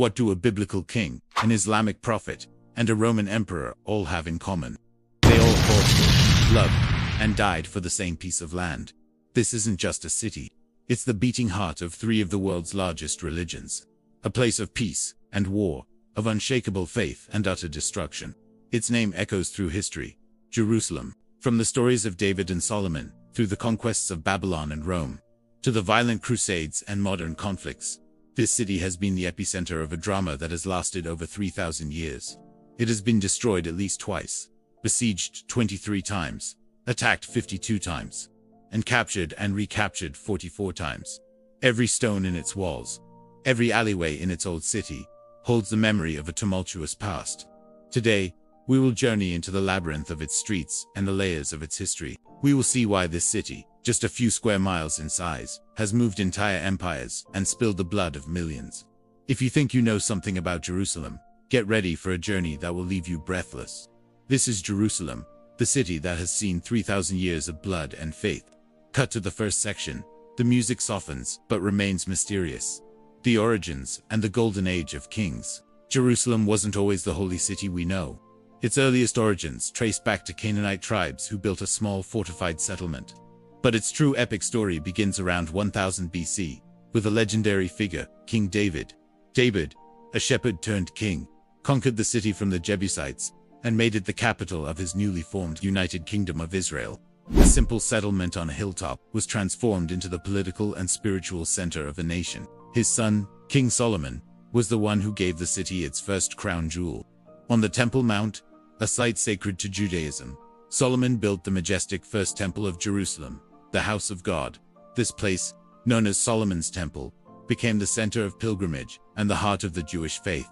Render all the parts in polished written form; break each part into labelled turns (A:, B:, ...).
A: What do a biblical king, an Islamic prophet, and a Roman emperor all have in common? They all fought for, loved, and died for the same piece of land. This isn't just a city. It's the beating heart of three of the world's largest religions. A place of peace and war, of unshakable faith and utter destruction. Its name echoes through history. Jerusalem. From the stories of David and Solomon, through the conquests of Babylon and Rome, to the violent crusades and modern conflicts, this city has been the epicenter of a drama that has lasted over 3,000 years. It has been destroyed at least twice, besieged 23 times, attacked 52 times, and captured and recaptured 44 times. Every stone in its walls, every alleyway in its old city, holds the memory of a tumultuous past. Today, we will journey into the labyrinth of its streets and the layers of its history. We will see why this city, just a few square miles in size, has moved entire empires and spilled the blood of millions. If you think you know something about Jerusalem, get ready for a journey that will leave you breathless. This is Jerusalem, the city that has seen 3,000 years of blood and faith. Cut to the first section. The music softens, but remains mysterious. The origins and the golden age of kings. Jerusalem wasn't always the holy city we know. Its earliest origins trace back to Canaanite tribes who built a small fortified settlement. But its true epic story begins around 1000 BC, with a legendary figure, King David. David, a shepherd turned king, conquered the city from the Jebusites, and made it the capital of his newly formed United Kingdom of Israel. A simple settlement on a hilltop was transformed into the political and spiritual center of a nation. His son, King Solomon, was the one who gave the city its first crown jewel. On the Temple Mount, a site sacred to Judaism, Solomon built the majestic first temple of Jerusalem, the house of God. This place, known as Solomon's Temple, became the center of pilgrimage and the heart of the Jewish faith.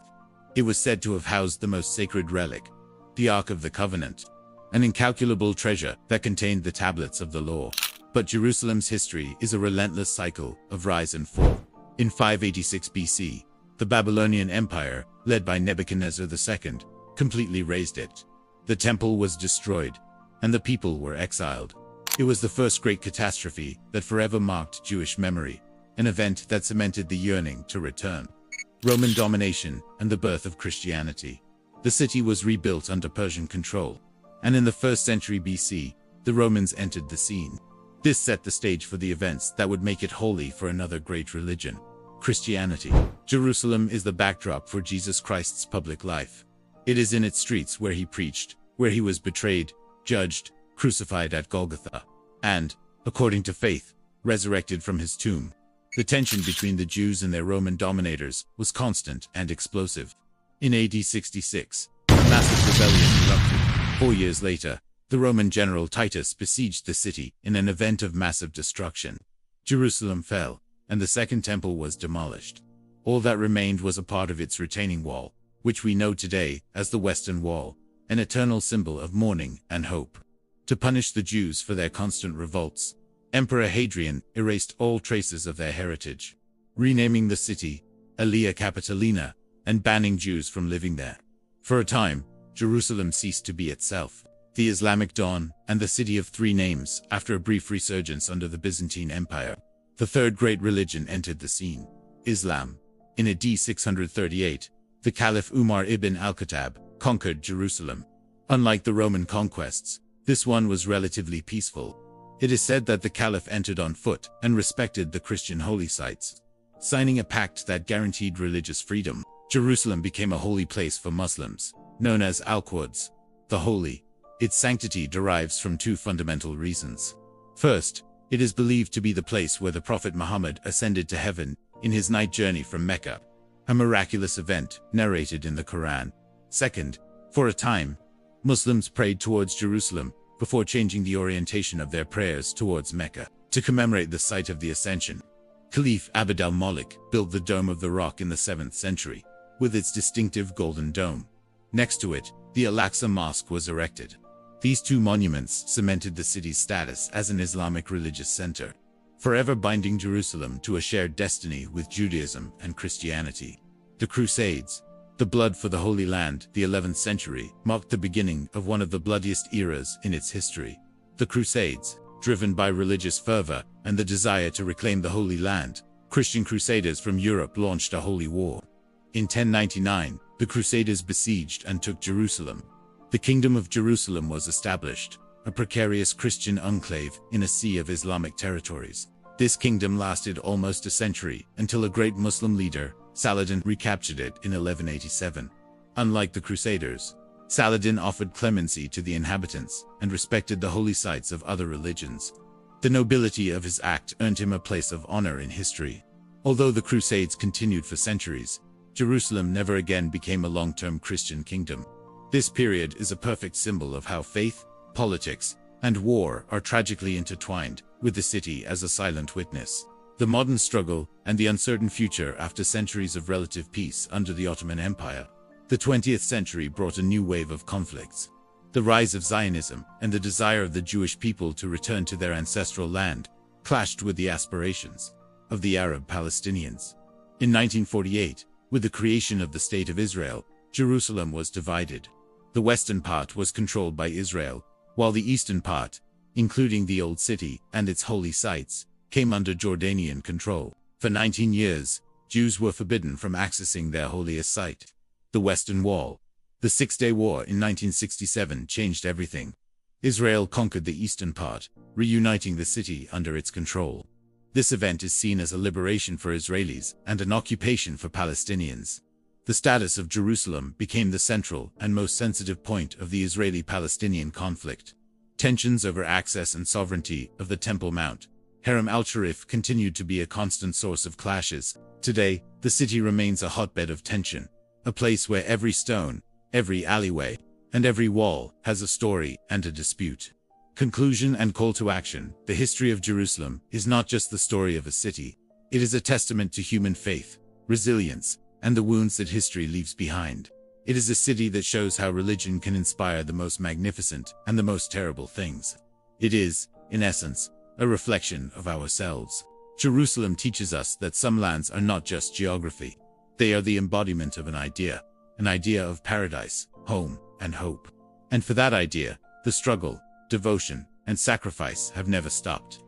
A: It was said to have housed the most sacred relic, the Ark of the Covenant, an incalculable treasure that contained the tablets of the law. But Jerusalem's history is a relentless cycle of rise and fall. In 586 BC, the Babylonian Empire, led by Nebuchadnezzar II, completely razed it. The temple was destroyed, and the people were exiled. It was the first great catastrophe that forever marked Jewish memory, an event that cemented the yearning to return. Roman domination and the birth of Christianity. The city was rebuilt under Persian control, and in the 1st century BC, the Romans entered the scene. This set the stage for the events that would make it holy for another great religion, Christianity. Jerusalem is the backdrop for Jesus Christ's public life. It is in its streets where he preached, where he was betrayed, judged, crucified at Golgotha, and, according to faith, resurrected from his tomb. The tension between the Jews and their Roman dominators was constant and explosive. In AD 66, a massive rebellion erupted. 4 years later, the Roman general Titus besieged the city in an event of massive destruction. Jerusalem fell, and the Second Temple was demolished. All that remained was a part of its retaining wall, which we know today as the Western Wall, an eternal symbol of mourning and hope. To punish the Jews for their constant revolts, Emperor Hadrian erased all traces of their heritage, renaming the city Aelia Capitolina and banning Jews from living there. For a time, Jerusalem ceased to be itself. The Islamic dawn and the city of three names after a brief resurgence under the Byzantine Empire. The third great religion entered the scene, Islam. In AD 638, the Caliph Umar ibn al-Khattab conquered Jerusalem. Unlike the Roman conquests, this one was relatively peaceful. It is said that the Caliph entered on foot and respected the Christian holy sites, signing a pact that guaranteed religious freedom. Jerusalem became a holy place for Muslims, known as Al-Quds, the holy. Its sanctity derives from two fundamental reasons. First, it is believed to be the place where the Prophet Muhammad ascended to heaven in his night journey from Mecca, a miraculous event narrated in the Quran. Second, for a time, Muslims prayed towards Jerusalem before changing the orientation of their prayers towards Mecca. To commemorate the site of the ascension, Caliph Abd al-Malik built the Dome of the Rock in the 7th century, with its distinctive golden dome. Next to it, the Al-Aqsa Mosque was erected. These two monuments cemented the city's status as an Islamic religious center, forever binding Jerusalem to a shared destiny with Judaism and Christianity. The Crusades, the blood for the Holy Land, the 11th century, marked the beginning of one of the bloodiest eras in its history. The Crusades, driven by religious fervor and the desire to reclaim the Holy Land, Christian crusaders from Europe launched a holy war. In 1099, the Crusaders besieged and took Jerusalem. The Kingdom of Jerusalem was established, a precarious Christian enclave in a sea of Islamic territories. This kingdom lasted almost a century until a great Muslim leader, Saladin, recaptured it in 1187. Unlike the Crusaders, Saladin offered clemency to the inhabitants and respected the holy sites of other religions. The nobility of his act earned him a place of honor in history. Although the Crusades continued for centuries, Jerusalem never again became a long-term Christian kingdom. This period is a perfect symbol of how faith, politics, and war are tragically intertwined, with the city as a silent witness. The modern struggle and the uncertain future after centuries of relative peace under the Ottoman Empire. The 20th century brought a new wave of conflicts. The rise of Zionism and the desire of the Jewish people to return to their ancestral land clashed with the aspirations of the Arab Palestinians. In 1948, with the creation of the State of Israel, Jerusalem was divided. The western part was controlled by Israel, while the eastern part, including the Old City and its holy sites, came under Jordanian control. For 19 years, Jews were forbidden from accessing their holiest site, the Western Wall. The Six-Day War in 1967 changed everything. Israel conquered the eastern part, reuniting the city under its control. This event is seen as a liberation for Israelis and an occupation for Palestinians. The status of Jerusalem became the central and most sensitive point of the Israeli-Palestinian conflict. Tensions over access and sovereignty of the Temple Mount, Haram al-Sharif, continued to be a constant source of clashes. Today, the city remains a hotbed of tension, a place where every stone, every alleyway, and every wall has a story and a dispute. Conclusion and call to action. The history of Jerusalem is not just the story of a city. It is a testament to human faith, resilience, and the wounds that history leaves behind. It is a city that shows how religion can inspire the most magnificent and the most terrible things. It is, in essence, a reflection of ourselves. Jerusalem teaches us that some lands are not just geography. They are the embodiment of an idea of paradise, home, and hope. And for that idea, the struggle, devotion, and sacrifice have never stopped.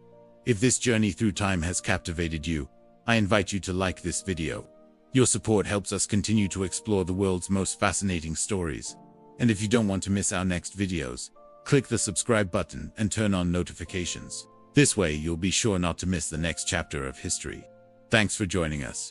A: If this journey through time has captivated you, I invite you to like this video. Your support helps us continue to explore the world's most fascinating stories. And if you don't want to miss our next videos, click the subscribe button and turn on notifications. This way you'll be sure not to miss the next chapter of history. Thanks for joining us.